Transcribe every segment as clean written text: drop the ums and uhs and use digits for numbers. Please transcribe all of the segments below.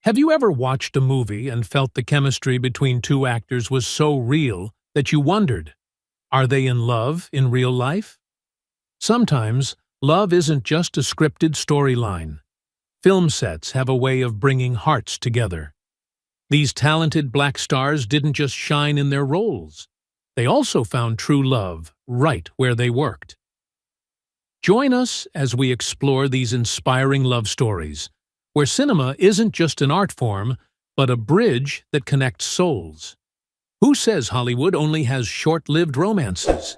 Have you ever watched a movie and felt the chemistry between two actors was so real that you wondered, are they in love in real life? Sometimes, love isn't just a scripted storyline. Film sets have a way of bringing hearts together. These talented black stars didn't just shine in their roles. They also found true love right where they worked. Join us as we explore these inspiring love stories, where cinema isn't just an art form, but a bridge that connects souls. Who says Hollywood only has short-lived romances?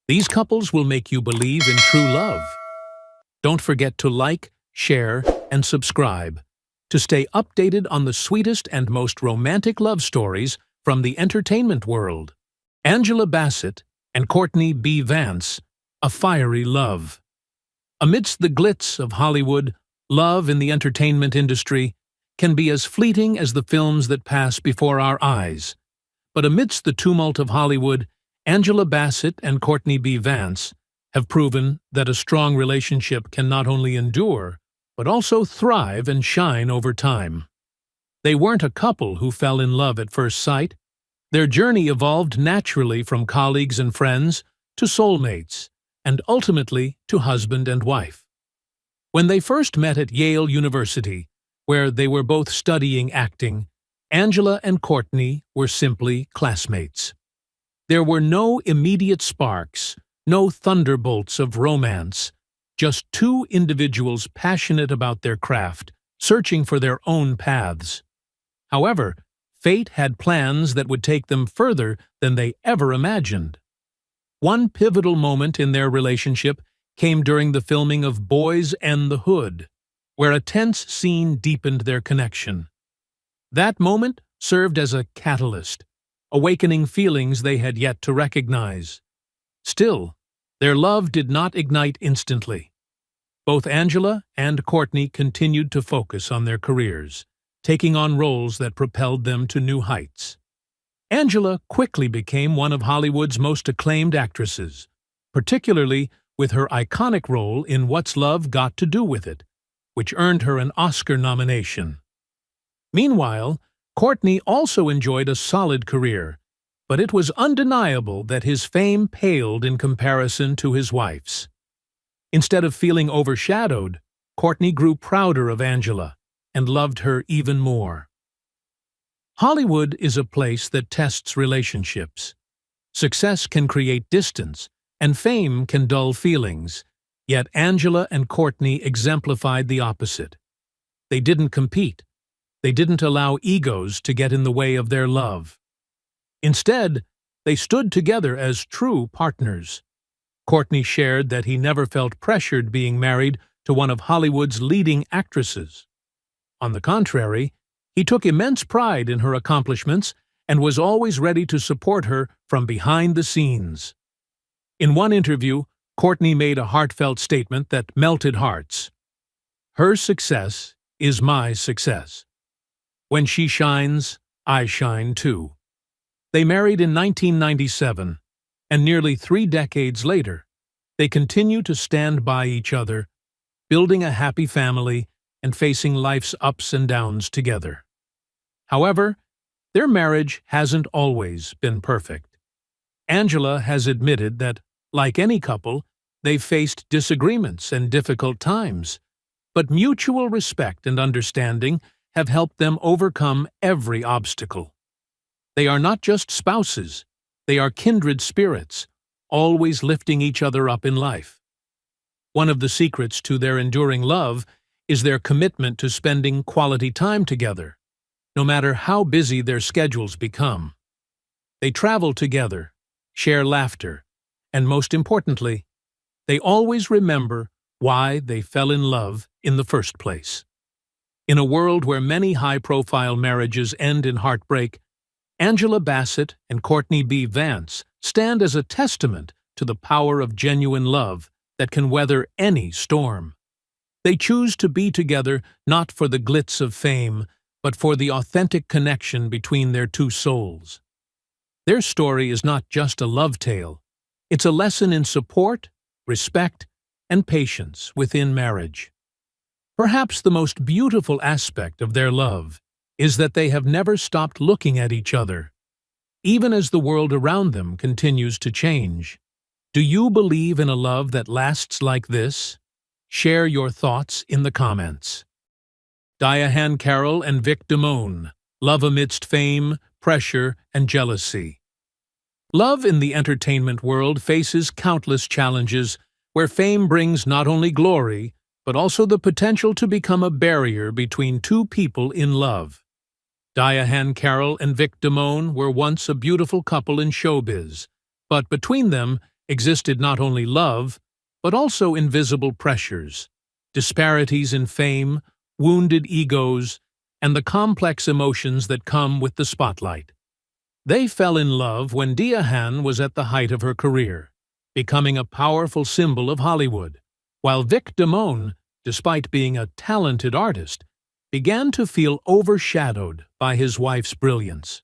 These couples will make you believe in true love. Don't forget to like, share, and subscribe to stay updated on the sweetest and most romantic love stories from the entertainment world. Angela Bassett and Courtney B. Vance, a fiery love. Amidst the glitz of Hollywood, love in the entertainment industry can be as fleeting as the films that pass before our eyes. But amidst the tumult of Hollywood, Angela Bassett and Courtney B. Vance have proven that a strong relationship can not only endure, but also thrive and shine over time. They weren't a couple who fell in love at first sight. Their journey evolved naturally from colleagues and friends to soulmates, and ultimately to husband and wife. When they first met at Yale University, where they were both studying acting, Angela and Courtney were simply classmates. There were no immediate sparks, no thunderbolts of romance, just two individuals passionate about their craft, searching for their own paths. However, fate had plans that would take them further than they ever imagined. One pivotal moment in their relationship came during the filming of Boys and the Hood, where a tense scene deepened their connection. That moment served as a catalyst, awakening feelings they had yet to recognize. Still, their love did not ignite instantly. Both Angela and Courtney continued to focus on their careers, taking on roles that propelled them to new heights. Angela quickly became one of Hollywood's most acclaimed actresses, particularly with her iconic role in What's Love Got to Do with It, which earned her an Oscar nomination. Meanwhile, Courtney also enjoyed a solid career, but it was undeniable that his fame paled in comparison to his wife's. Instead of feeling overshadowed, Courtney grew prouder of Angela and loved her even more. Hollywood is a place that tests relationships. Success can create distance, and fame can dull feelings, yet Angela and Courtney exemplified the opposite. They didn't compete. They didn't allow egos to get in the way of their love. Instead, they stood together as true partners. Courtney shared that he never felt pressured being married to one of Hollywood's leading actresses. On the contrary, he took immense pride in her accomplishments and was always ready to support her from behind the scenes. In one interview, Courtney made a heartfelt statement that melted hearts. "Her success is my success. When she shines, I shine too." They married in 1997, and nearly 3 decades later, they continue to stand by each other, building a happy family and facing life's ups and downs together. However, their marriage hasn't always been perfect. Angela has admitted that, like any couple, they've faced disagreements and difficult times, but mutual respect and understanding have helped them overcome every obstacle. They are not just spouses, they are kindred spirits, always lifting each other up in life. One of the secrets to their enduring love is their commitment to spending quality time together, no matter how busy their schedules become. They travel together, share laughter, and most importantly, they always remember why they fell in love in the first place. In a world where many high-profile marriages end in heartbreak, Angela Bassett and Courtney B. Vance stand as a testament to the power of genuine love that can weather any storm. They choose to be together not for the glitz of fame, but for the authentic connection between their two souls. Their story is not just a love tale, it's a lesson in support, respect, and patience within marriage. Perhaps the most beautiful aspect of their love is that they have never stopped looking at each other, even as the world around them continues to change. Do you believe in a love that lasts like this? Share your thoughts in the comments. Diahann Carroll and Vic Damone, love amidst fame, pressure, and jealousy. Love in the entertainment world faces countless challenges where fame brings not only glory, but also the potential to become a barrier between two people in love. Diahann Carroll and Vic Damone were once a beautiful couple in showbiz, but between them existed not only love, but also invisible pressures, disparities in fame, wounded egos, and the complex emotions that come with the spotlight. They fell in love when Diahann was at the height of her career, becoming a powerful symbol of Hollywood, while Vic Damone, despite being a talented artist, began to feel overshadowed by his wife's brilliance.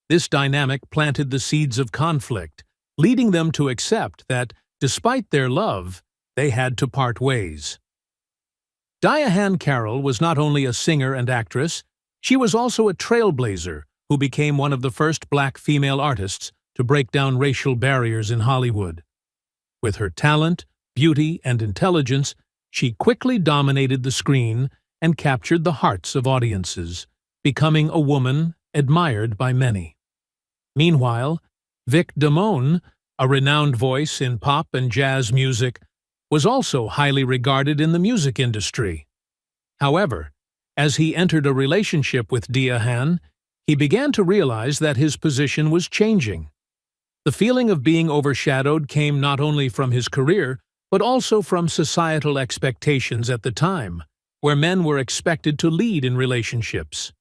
This dynamic planted the seeds of conflict, leading them to accept that, despite their love, they had to part ways. Diahann Carroll was not only a singer and actress, she was also a trailblazer who became one of the first black female artists to break down racial barriers in Hollywood. With her talent, beauty, and intelligence, she quickly dominated the screen and captured the hearts of audiences, becoming a woman admired by many. Meanwhile, Vic Damone, a renowned voice in pop and jazz music, was also highly regarded in the music industry. However, as he entered a relationship with Diahann, he began to realize that his position was changing. The feeling of being overshadowed came not only from his career, but also from societal expectations at the time, where men were expected to lead in relationships.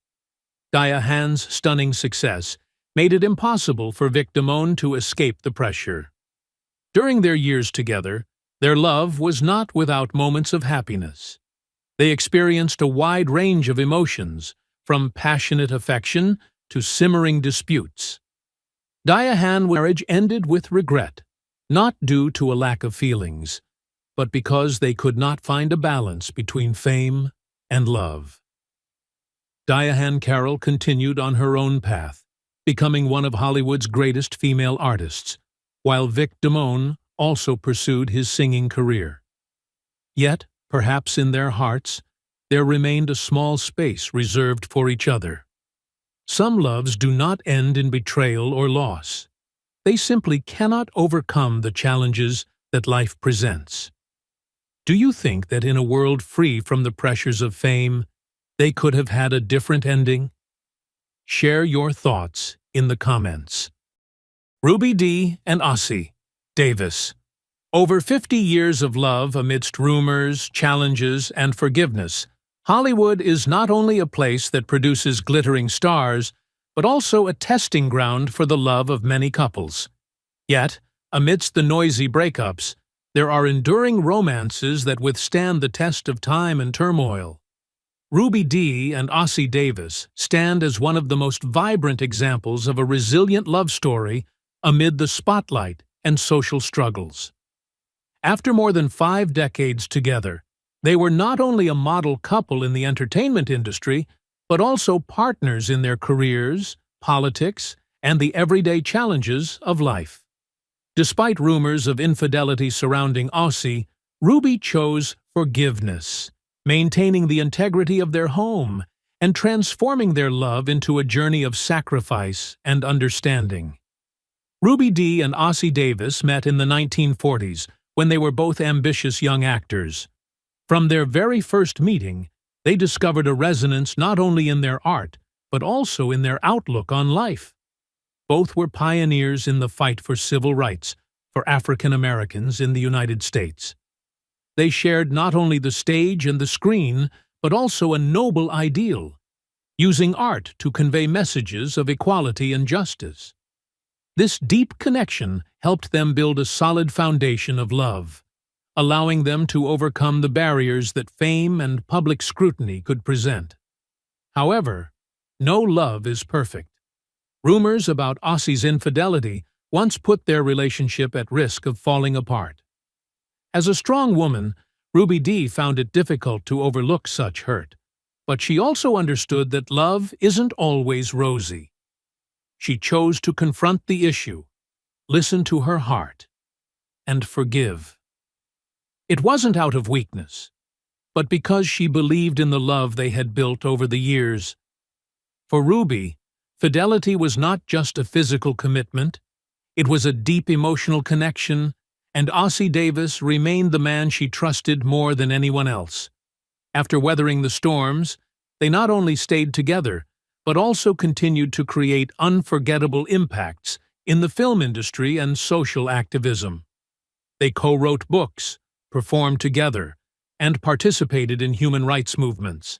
Diahann's stunning success made it impossible for Vic Damone to escape the pressure. During their years together, their love was not without moments of happiness. They experienced a wide range of emotions, from passionate affection to simmering disputes. Diahann's marriage ended with regret, not due to a lack of feelings, but because they could not find a balance between fame and love. Diahann Carroll continued on her own path, becoming one of Hollywood's greatest female artists, while Vic Damone also pursued his singing career. Yet, perhaps in their hearts, there remained a small space reserved for each other. Some loves do not end in betrayal or loss. They simply cannot overcome the challenges that life presents. Do you think that in a world free from the pressures of fame, they could have had a different ending? Share your thoughts in the comments. Ruby Dee and Ossie Davis. Over 50 years of love amidst rumors, challenges, and forgiveness, Hollywood is not only a place that produces glittering stars, but also a testing ground for the love of many couples. Yet, amidst the noisy breakups, there are enduring romances that withstand the test of time and turmoil. Ruby Dee and Ossie Davis stand as one of the most vibrant examples of a resilient love story amid the spotlight and social struggles. After more than 5 decades together, they were not only a model couple in the entertainment industry, but also partners in their careers, politics, and the everyday challenges of life. Despite rumors of infidelity surrounding Ossie, Ruby chose forgiveness, maintaining the integrity of their home and transforming their love into a journey of sacrifice and understanding. Ruby Dee and Ossie Davis met in the 1940s when they were both ambitious young actors. From their very first meeting, they discovered a resonance not only in their art, but also in their outlook on life. Both were pioneers in the fight for civil rights for African Americans in the United States. They shared not only the stage and the screen, but also a noble ideal, using art to convey messages of equality and justice. This deep connection helped them build a solid foundation of love, allowing them to overcome the barriers that fame and public scrutiny could present. However, no love is perfect. Rumors about Ossie's infidelity once put their relationship at risk of falling apart. As a strong woman, Ruby Dee found it difficult to overlook such hurt, but she also understood that love isn't always rosy. She chose to confront the issue, listen to her heart, and forgive. It wasn't out of weakness, but because she believed in the love they had built over the years. For Ruby, fidelity was not just a physical commitment, it was a deep emotional connection, and Ossie Davis remained the man she trusted more than anyone else. After weathering the storms, they not only stayed together, but also continued to create unforgettable impacts in the film industry and social activism. They co-wrote books, performed together, and participated in human rights movements.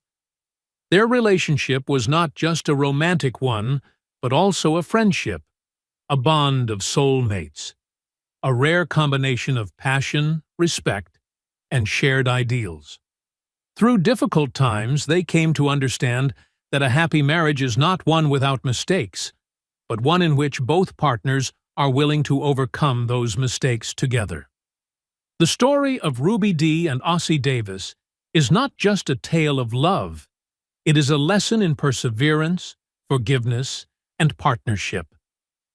Their relationship was not just a romantic one, but also a friendship, a bond of soulmates, a rare combination of passion, respect, and shared ideals. Through difficult times, they came to understand that a happy marriage is not one without mistakes, but one in which both partners are willing to overcome those mistakes together. The story of Ruby Dee and Ossie Davis is not just a tale of love, it is a lesson in perseverance, forgiveness, and partnership.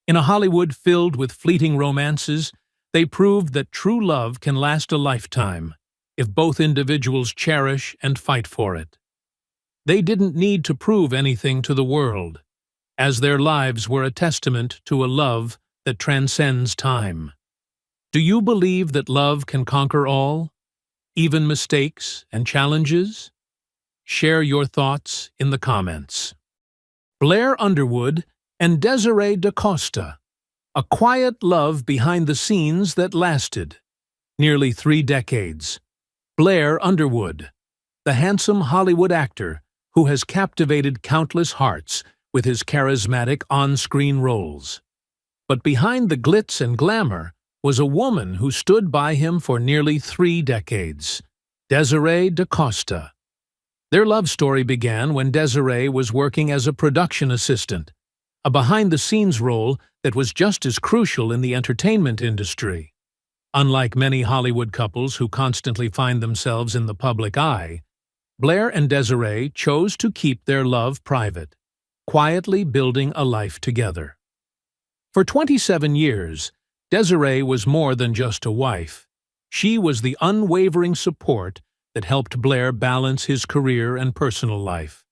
In a Hollywood filled with fleeting romances, they proved that true love can last a lifetime if both individuals cherish and fight for it. They didn't need to prove anything to the world, as their lives were a testament to a love that transcends time. Do you believe that love can conquer all, even mistakes and challenges? Share your thoughts in the comments. Blair Underwood and Desiree DaCosta, a quiet love behind the scenes that lasted nearly 3 decades. Blair Underwood, the handsome Hollywood actor who has captivated countless hearts with his charismatic on-screen roles. But behind the glitz and glamour was a woman who stood by him for nearly 3 decades, Desiree DaCosta. Their love story began when Desiree was working as a production assistant, a behind-the-scenes role that was just as crucial in the entertainment industry. Unlike many Hollywood couples who constantly find themselves in the public eye, Blair and Desiree chose to keep their love private, quietly building a life together. For 27 years, Desiree was more than just a wife. She was the unwavering support that helped Blair balance his career and personal life.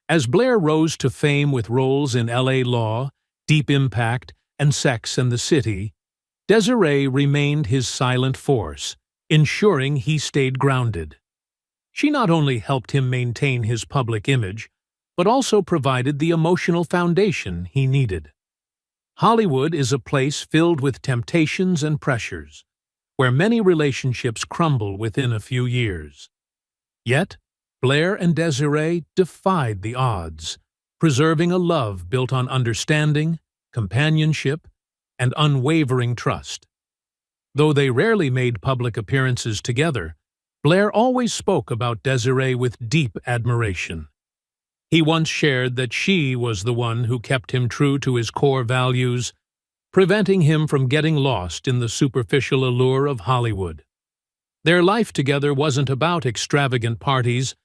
As Blair rose to fame with roles in L.A. Law, Deep Impact, and Sex and the City, Desiree remained his silent force, ensuring he stayed grounded. She not only helped him maintain his public image, but also provided the emotional foundation he needed. Hollywood is a place filled with temptations and pressures, where many relationships crumble within a few years. Yet, Blair and Desiree defied the odds, preserving a love built on understanding, companionship, and unwavering trust. Though they rarely made public appearances together, Blair always spoke about Desiree with deep admiration. He once shared that she was the one who kept him true to his core values, preventing him from getting lost in the superficial allure of Hollywood. Their life together wasn't about extravagant parties,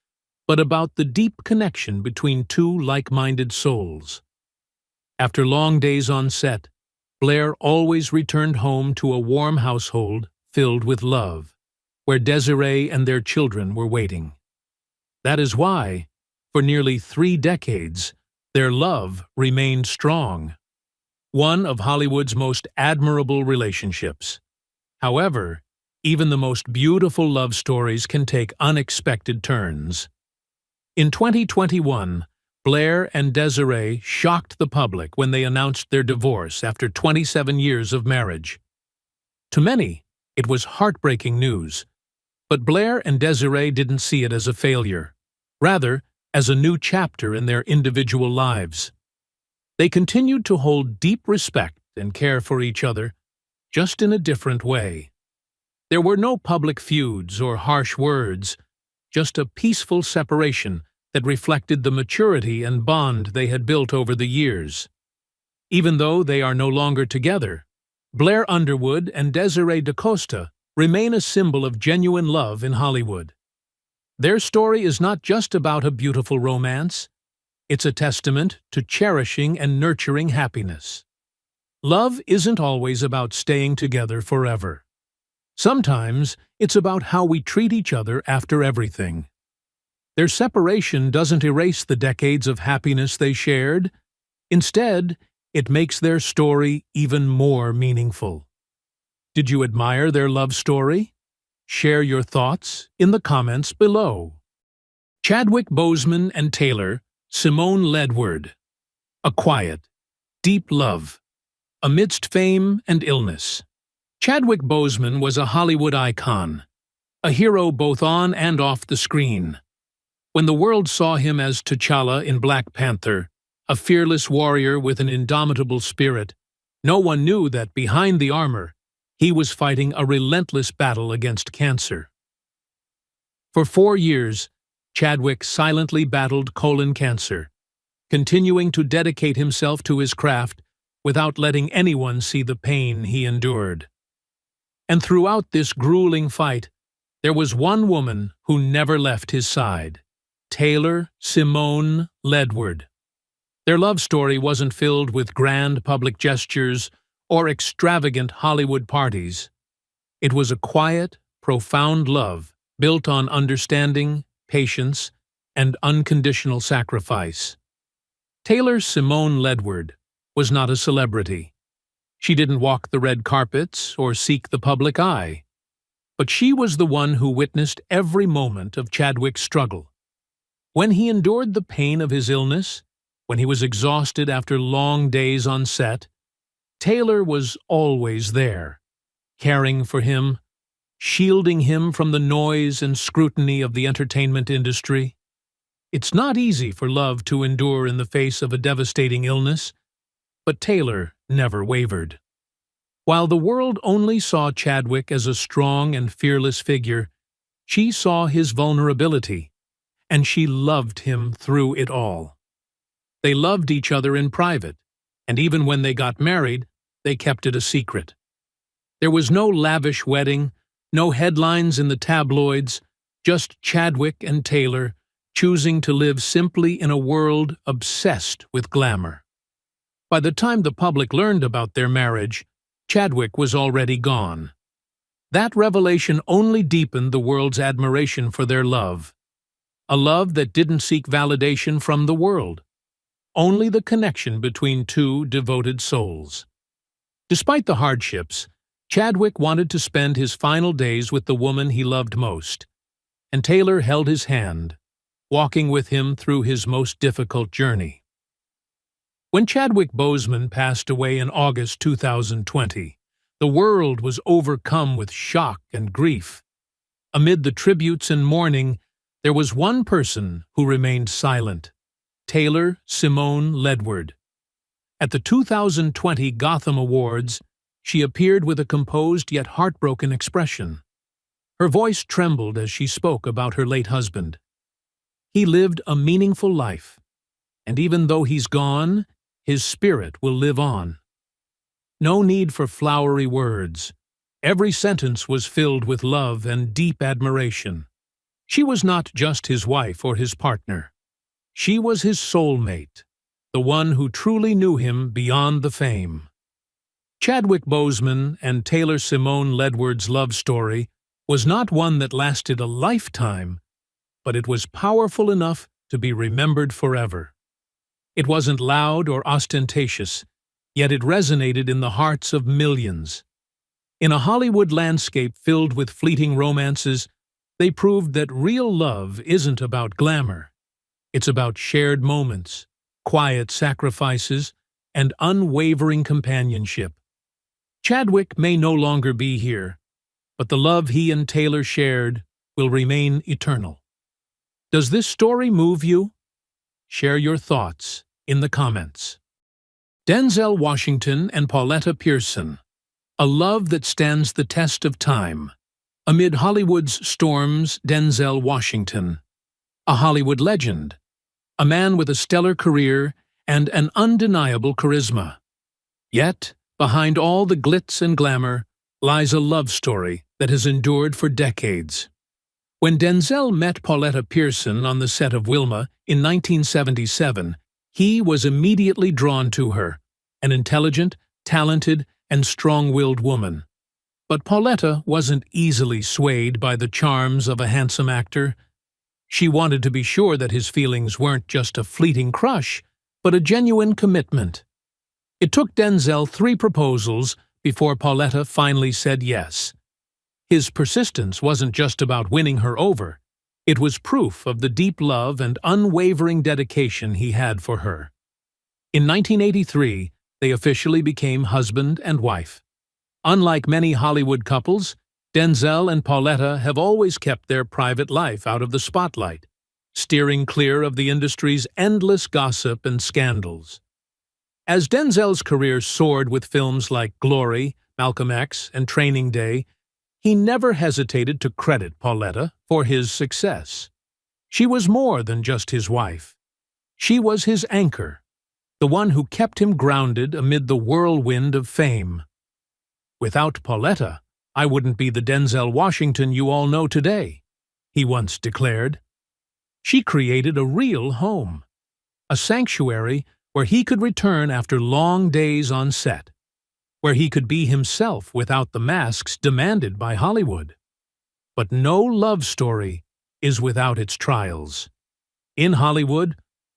but about the deep connection between two like-minded souls. After long days on set, Blair always returned home to a warm household filled with love, where Desiree and their children were waiting. That is why, for nearly 3 decades, their love remained strong, one of Hollywood's most admirable relationships. However, even the most beautiful love stories can take unexpected turns. In 2021, Blair and Desiree shocked the public when they announced their divorce after 27 years of marriage. To many, it was heartbreaking news, but Blair and Desiree didn't see it as a failure, rather as a new chapter in their individual lives. They continued to hold deep respect and care for each other, just in a different way. There were no public feuds or harsh words, just a peaceful separation that reflected the maturity and bond they had built over the years. Even though they are no longer together, Blair Underwood and Desiree DaCosta remain a symbol of genuine love in Hollywood. Their story is not just about a beautiful romance, it's a testament to cherishing and nurturing happiness. Love isn't always about staying together forever. Sometimes it's about how we treat each other after everything. Their separation doesn't erase the decades of happiness they shared. Instead, it makes their story even more meaningful. Did you admire their love story? Share your thoughts in the comments below. Chadwick Boseman and Taylor Simone Ledward. A quiet, deep love, amidst fame and illness. Chadwick Boseman was a Hollywood icon, a hero both on and off the screen. When the world saw him as T'Challa in Black Panther, a fearless warrior with an indomitable spirit, no one knew that behind the armor, he was fighting a relentless battle against cancer. For 4 years, Chadwick silently battled colon cancer, continuing to dedicate himself to his craft without letting anyone see the pain he endured. And throughout this grueling fight, there was one woman who never left his side: Taylor Simone Ledward. Their love story wasn't filled with grand public gestures or extravagant Hollywood parties. It was a quiet, profound love built on understanding, patience, and unconditional sacrifice. Taylor Simone Ledward was not a celebrity. She didn't walk the red carpets or seek the public eye. But she was the one who witnessed every moment of Chadwick's struggle. When he endured the pain of his illness, when he was exhausted after long days on set, Taylor was always there, caring for him, shielding him from the noise and scrutiny of the entertainment industry. It's not easy for love to endure in the face of a devastating illness, but Taylor never wavered. While the world only saw Chadwick as a strong and fearless figure, she saw his vulnerability, and she loved him through it all. They loved each other in private, and even when they got married, they kept it a secret. There was no lavish wedding, no headlines in the tabloids, just Chadwick and Taylor choosing to live simply in a world obsessed with glamour. By the time the public learned about their marriage, Chadwick was already gone. That revelation only deepened the world's admiration for their love. A love that didn't seek validation from the world, only the connection between two devoted souls. Despite the hardships, Chadwick wanted to spend his final days with the woman he loved most, and Taylor held his hand, walking with him through his most difficult journey. When Chadwick Boseman passed away in August 2020, the world was overcome with shock and grief. Amid the tributes and mourning, there was one person who remained silent: Taylor Simone Ledward. At the 2020 Gotham Awards, she appeared with a composed yet heartbroken expression. Her voice trembled as she spoke about her late husband. He lived a meaningful life, and even though he's gone, his spirit will live on. No need for flowery words. Every sentence was filled with love and deep admiration. She was not just his wife or his partner. She was his soulmate, the one who truly knew him beyond the fame. Chadwick Boseman and Taylor Simone Ledward's love story was not one that lasted a lifetime, but it was powerful enough to be remembered forever. It wasn't loud or ostentatious, yet it resonated in the hearts of millions. In a Hollywood landscape filled with fleeting romances, they proved that real love isn't about glamour. It's about shared moments, quiet sacrifices, and unwavering companionship. Chadwick may no longer be here, but the love he and Taylor shared will remain eternal. Does this story move you? Share your thoughts in the comments. Denzel Washington and Pauletta Pearson. A love that stands the test of time. Amid Hollywood's storms, Denzel Washington. A Hollywood legend. A man with a stellar career and an undeniable charisma. Yet, behind all the glitz and glamour, lies a love story that has endured for decades. When Denzel met Pauletta Pearson on the set of Wilma in 1977, he was immediately drawn to her, an intelligent, talented, and strong-willed woman. But Pauletta wasn't easily swayed by the charms of a handsome actor. She wanted to be sure that his feelings weren't just a fleeting crush, but a genuine commitment. It took Denzel 3 proposals before Pauletta finally said yes. His persistence wasn't just about winning her over. It was proof of the deep love and unwavering dedication he had for her. In 1983, they officially became husband and wife. Unlike many Hollywood couples, Denzel and Pauletta have always kept their private life out of the spotlight, steering clear of the industry's endless gossip and scandals. As Denzel's career soared with films like Glory, Malcolm X, and Training Day, he never hesitated to credit Pauletta for his success. She was more than just his wife. She was his anchor, the one who kept him grounded amid the whirlwind of fame. "Without Pauletta, I wouldn't be the Denzel Washington you all know today," he once declared. She created a real home, a sanctuary where he could return after long days on set, where he could be himself without the masks demanded by Hollywood. But no love story is without its trials. In Hollywood,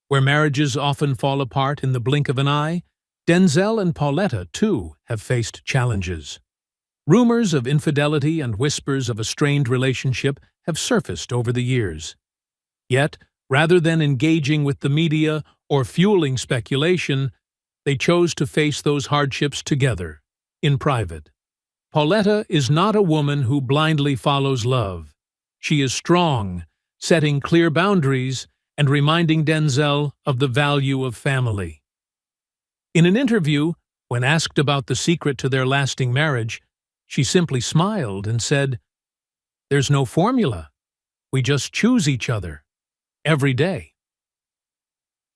where marriages often fall apart in the blink of an eye, Denzel and Pauletta, too, have faced challenges. Rumors of infidelity and whispers of a strained relationship have surfaced over the years. Yet, rather than engaging with the media or fueling speculation, they chose to face those hardships together, in private. Pauletta is not a woman who blindly follows love. She is strong, setting clear boundaries and reminding Denzel of the value of family. In an interview, when asked about the secret to their lasting marriage, she simply smiled and said, "There's no formula. We just choose each other, every day."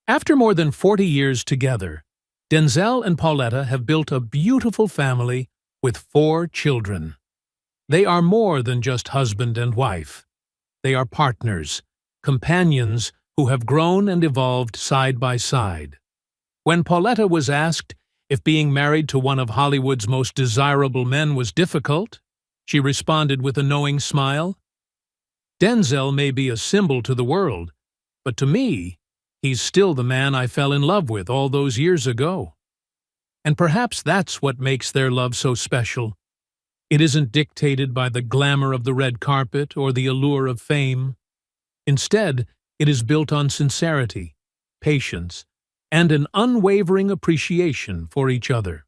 After more than 40 years together, Denzel and Pauletta have built a beautiful family with 4 children. They are more than just husband and wife. They are partners, companions who have grown and evolved side by side. When Pauletta was asked if being married to one of Hollywood's most desirable men was difficult, she responded with a knowing smile, "Denzel may be a symbol to the world, but to me, he's still the man I fell in love with all those years ago." And perhaps that's what makes their love so special. It isn't dictated by the glamour of the red carpet or the allure of fame. Instead, it is built on sincerity, patience, and an unwavering appreciation for each other.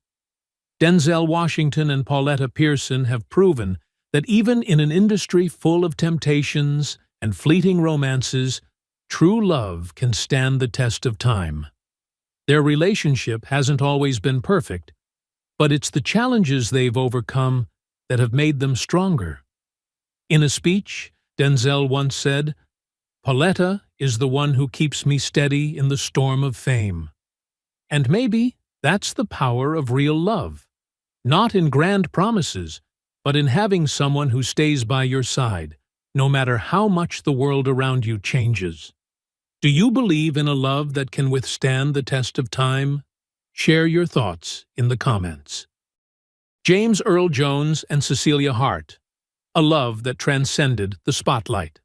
Denzel Washington and Pauletta Pearson have proven that even in an industry full of temptations and fleeting romances, true love can stand the test of time. Their relationship hasn't always been perfect, but it's the challenges they've overcome that have made them stronger. In a speech, Denzel once said, "Pauletta is the one who keeps me steady in the storm of fame." And maybe that's the power of real love, not in grand promises, but in having someone who stays by your side, no matter how much the world around you changes. Do you believe in a love that can withstand the test of time? Share your thoughts in the comments. James Earl Jones and Cecilia Hart, a love that transcended the spotlight.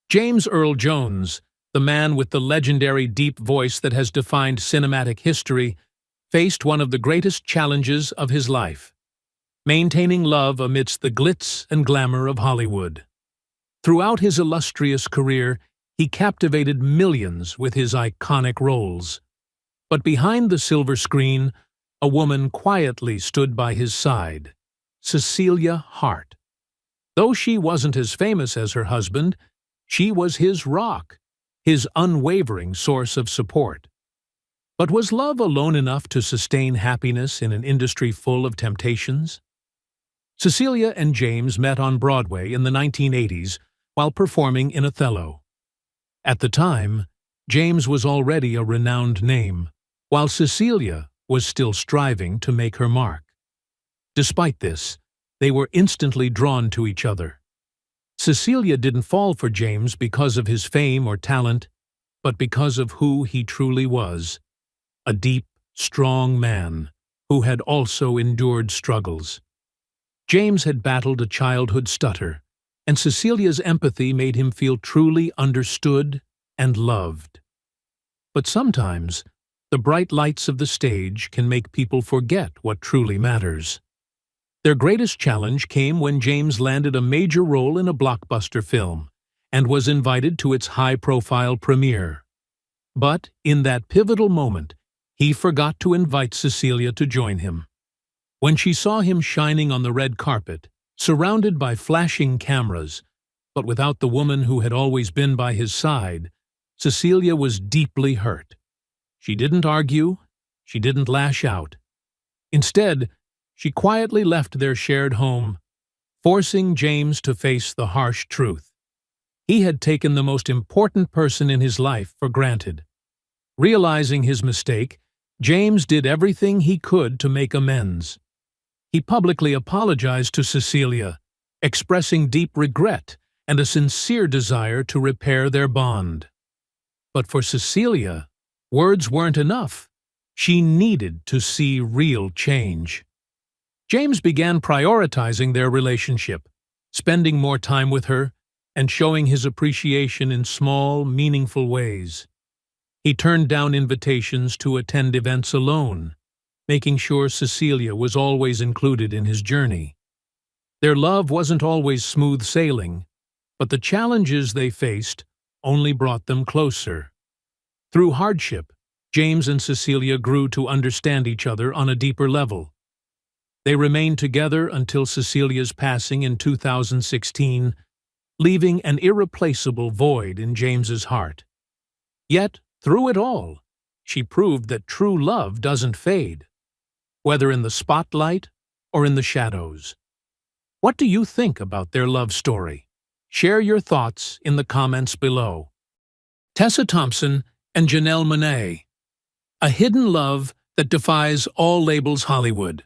James Earl Jones, the man with the legendary deep voice that has defined cinematic history, faced one of the greatest challenges of his life: maintaining love amidst the glitz and glamour of Hollywood. Throughout his illustrious career, he captivated millions with his iconic roles. But behind the silver screen, a woman quietly stood by his side: Cecilia Hart. Though she wasn't as famous as her husband, she was his rock, his unwavering source of support. But was love alone enough to sustain happiness in an industry full of temptations? Cecilia and James met on Broadway in the 1980s while performing in Othello. At the time, James was already a renowned name, while Cecilia was still striving to make her mark. Despite this, they were instantly drawn to each other. Cecilia didn't fall for James because of his fame or talent, but because of who he truly was, a deep, strong man who had also endured struggles. James had battled a childhood stutter, and Cecilia's empathy made him feel truly understood and loved. But sometimes, the bright lights of the stage can make people forget what truly matters. Their greatest challenge came when James landed a major role in a blockbuster film and was invited to its high-profile premiere. But in that pivotal moment, he forgot to invite Cecilia to join him. When she saw him shining on the red carpet, surrounded by flashing cameras, but without the woman who had always been by his side, Cecilia was deeply hurt. She didn't argue, she didn't lash out. Instead, she quietly left their shared home, forcing James to face the harsh truth. He had taken the most important person in his life for granted. Realizing his mistake, James did everything he could to make amends. He publicly apologized to Cecilia, expressing deep regret and a sincere desire to repair their bond. But for Cecilia, words weren't enough. She needed to see real change. James began prioritizing their relationship, spending more time with her, and showing his appreciation in small, meaningful ways. He turned down invitations to attend events alone, making sure Cecilia was always included in his journey. Their love wasn't always smooth sailing, but the challenges they faced only brought them closer. Through hardship, James and Cecilia grew to understand each other on a deeper level. They remained together until Cecilia's passing in 2016, leaving an irreplaceable void in James's heart. Yet, through it all, she proved that true love doesn't fade, whether in the spotlight or in the shadows. What do you think about their love story? Share your thoughts in the comments below. Tessa Thompson and Janelle Monáe. A hidden love that defies all labels. Hollywood.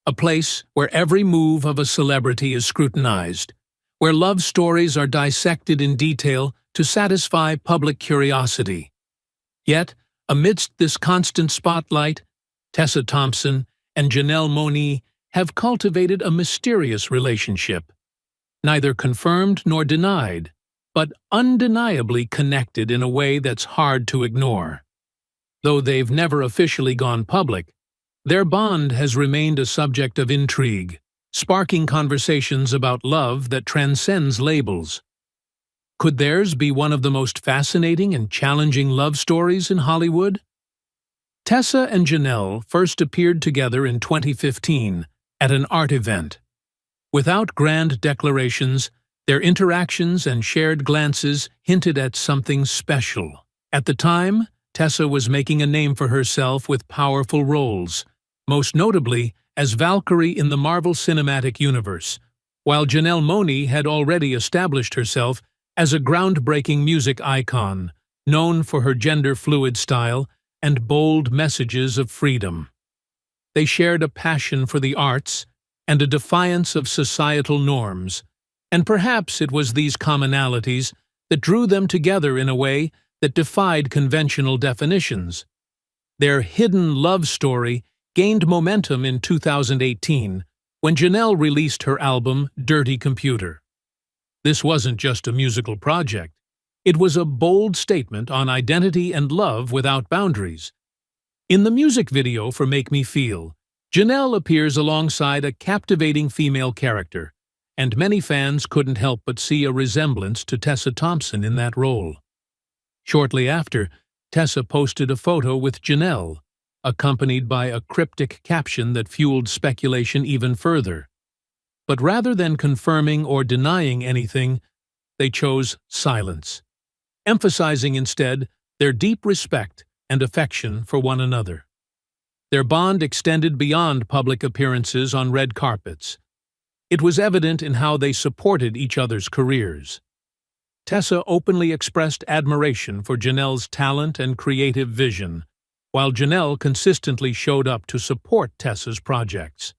A place where every move of a celebrity is scrutinized, where love stories are dissected in detail to satisfy public curiosity. Yet, amidst this constant spotlight, Tessa Thompson and Janelle Monáe have cultivated a mysterious relationship, neither confirmed nor denied, but undeniably connected in a way that's hard to ignore. Though they've never officially gone public, their bond has remained a subject of intrigue, sparking conversations about love that transcends labels. Could theirs be one of the most fascinating and challenging love stories in Hollywood? Tessa and Janelle first appeared together in 2015 at an art event. Without grand declarations, their interactions and shared glances hinted at something special. At the time, Tessa was making a name for herself with powerful roles, most notably as Valkyrie in the Marvel Cinematic Universe, while Janelle Monáe had already established herself as a groundbreaking music icon, known for her gender-fluid style and bold messages of freedom. They shared a passion for the arts and a defiance of societal norms, and perhaps it was these commonalities that drew them together in a way that defied conventional definitions. Their hidden love story gained momentum in 2018 when Janelle released her album Dirty Computer. This wasn't just a musical project. It was a bold statement on identity and love without boundaries. In the music video for Make Me Feel, Janelle appears alongside a captivating female character, and many fans couldn't help but see a resemblance to Tessa Thompson in that role. Shortly after, Tessa posted a photo with Janelle, accompanied by a cryptic caption that fueled speculation even further. But rather than confirming or denying anything, they chose silence, emphasizing instead their deep respect and affection for one another. Their bond extended beyond public appearances on red carpets. It was evident in how they supported each other's careers. Tessa openly expressed admiration for Janelle's talent and creative vision, while Janelle consistently showed up to support Tessa's projects.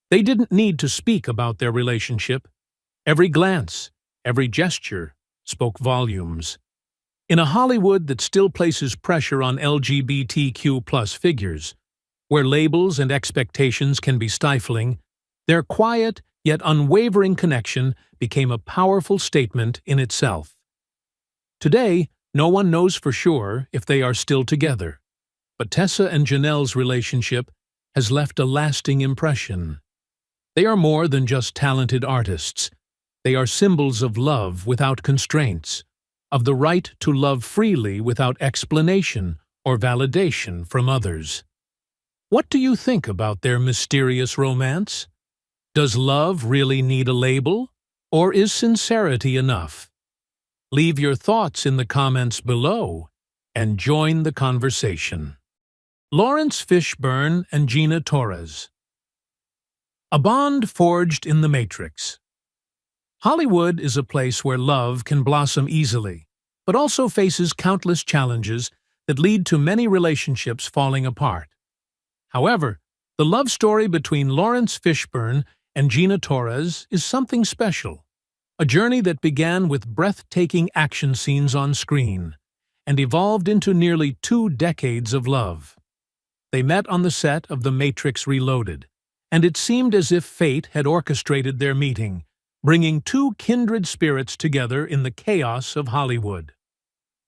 They didn't need to speak about their relationship. Every glance, every gesture spoke volumes. In a Hollywood that still places pressure on LGBTQ+ figures, where labels and expectations can be stifling, their quiet yet unwavering connection became a powerful statement in itself. Today, no one knows for sure if they are still together, but Tessa and Janelle's relationship has left a lasting impression. They are more than just talented artists. They are symbols of love without constraints, of the right to love freely without explanation or validation from others. What do you think about their mysterious romance? Does love really need a label, or is sincerity enough? Leave your thoughts in the comments below and join the conversation. Laurence Fishburne and Gina Torres. A bond forged in the Matrix. Hollywood is a place where love can blossom easily, but also faces countless challenges that lead to many relationships falling apart. However, the love story between Laurence Fishburne and Gina Torres is something special, a journey that began with breathtaking action scenes on screen and evolved into nearly 2 decades of love. They met on the set of The Matrix Reloaded, and it seemed as if fate had orchestrated their meeting, bringing 2 kindred spirits together in the chaos of Hollywood.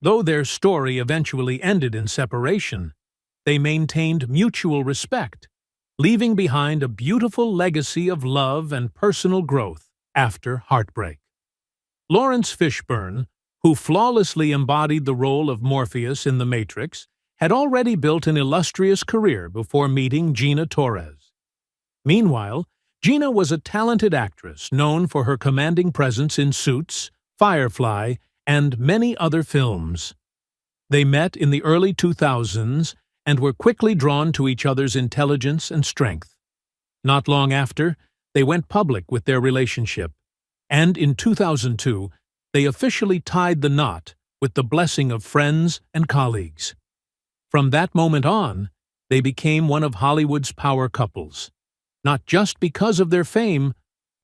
Though their story eventually ended in separation, they maintained mutual respect, leaving behind a beautiful legacy of love and personal growth after heartbreak. Laurence Fishburne, who flawlessly embodied the role of Morpheus in The Matrix, had already built an illustrious career before meeting Gina Torres. Meanwhile, Gina was a talented actress known for her commanding presence in Suits, Firefly, and many other films. They met in the early 2000s and were quickly drawn to each other's intelligence and strength. Not long after, they went public with their relationship, and in 2002, they officially tied the knot with the blessing of friends and colleagues. From that moment on, they became one of Hollywood's power couples, not just because of their fame,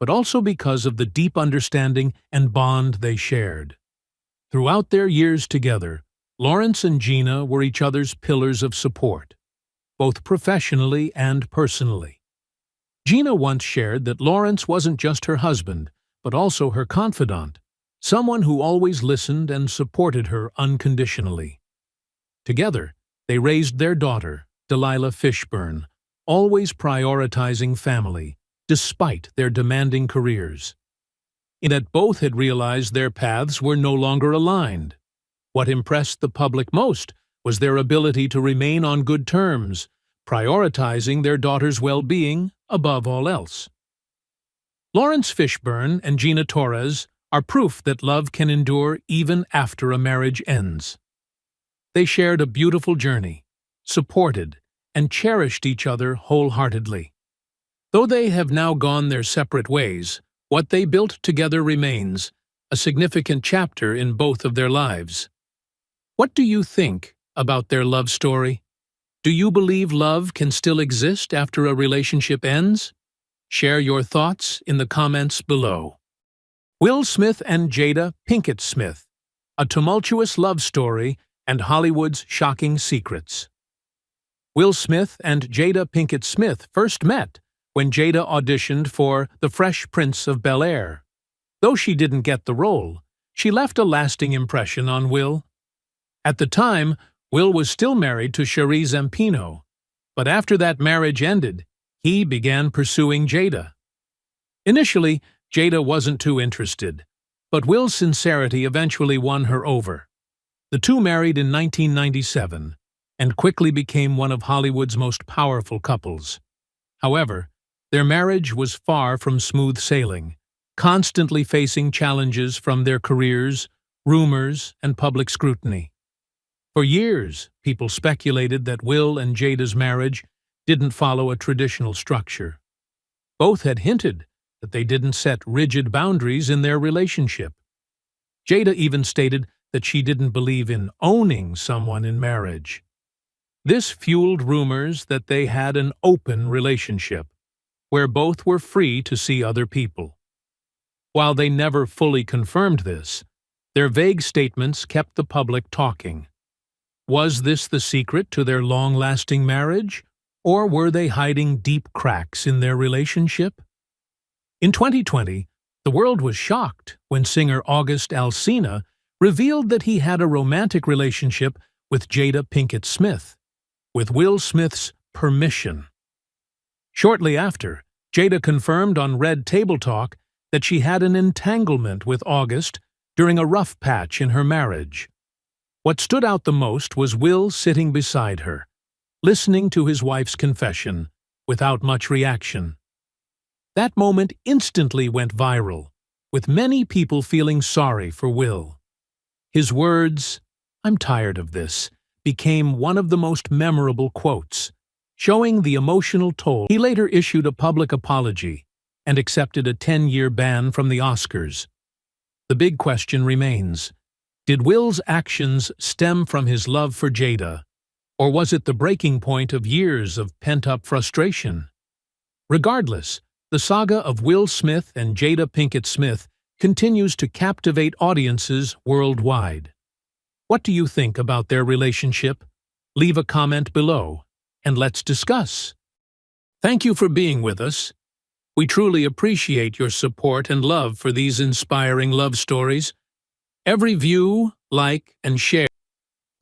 but also because of the deep understanding and bond they shared. Throughout their years together, Laurence and Gina were each other's pillars of support, both professionally and personally. Gina once shared that Laurence wasn't just her husband, but also her confidant, someone who always listened and supported her unconditionally. Together, they raised their daughter, Delilah Fishburne, always prioritizing family, despite their demanding careers. In that both had realized their paths were no longer aligned. What impressed the public most was their ability to remain on good terms, prioritizing their daughter's well-being above all else. Laurence Fishburne and Gina Torres are proof that love can endure even after a marriage ends. They shared a beautiful journey, supported, and cherished each other wholeheartedly. Though they have now gone their separate ways, what they built together remains, a significant chapter in both of their lives. What do you think about their love story? Do you believe love can still exist after a relationship ends? Share your thoughts in the comments below. Will Smith and Jada Pinkett Smith, a tumultuous love story and Hollywood's shocking secrets. Will Smith and Jada Pinkett Smith first met when Jada auditioned for The Fresh Prince of Bel-Air. Though she didn't get the role, she left a lasting impression on Will. At the time, Will was still married to Sheree Zampino, but after that marriage ended, he began pursuing Jada. Initially, Jada wasn't too interested, but Will's sincerity eventually won her over. The two married in 1997 and quickly became one of Hollywood's most powerful couples. However, their marriage was far from smooth sailing, constantly facing challenges from their careers, rumors, and public scrutiny. For years, people speculated that Will and Jada's marriage didn't follow a traditional structure. Both had hinted that they didn't set rigid boundaries in their relationship. Jada even stated that she didn't believe in owning someone in marriage. This fueled rumors that they had an open relationship. where both were free to see other people. While they never fully confirmed this, their vague statements kept the public talking. Was this the secret to their long-lasting marriage, or were they hiding deep cracks in their relationship? In 2020, the world was shocked when singer August Alsina revealed that he had a romantic relationship with Jada Pinkett Smith, with Will Smith's permission. Shortly after, Jada confirmed on Red Table Talk that she had an entanglement with August during a rough patch in her marriage. What stood out the most was Will sitting beside her, listening to his wife's confession, without much reaction. That moment instantly went viral, with many people feeling sorry for Will. His words, "I'm tired of this," became one of the most memorable quotes, showing the emotional toll. He later issued a public apology and accepted a 10-year ban from the Oscars. The big question remains: did Will's actions stem from his love for Jada, or was it the breaking point of years of pent-up frustration? Regardless, the saga of Will Smith and Jada Pinkett Smith continues to captivate audiences worldwide. What do you think about their relationship? Leave a comment below, and let's discuss. Thank you for being with us. We truly appreciate your support and love for these inspiring love stories. Every view, like, and share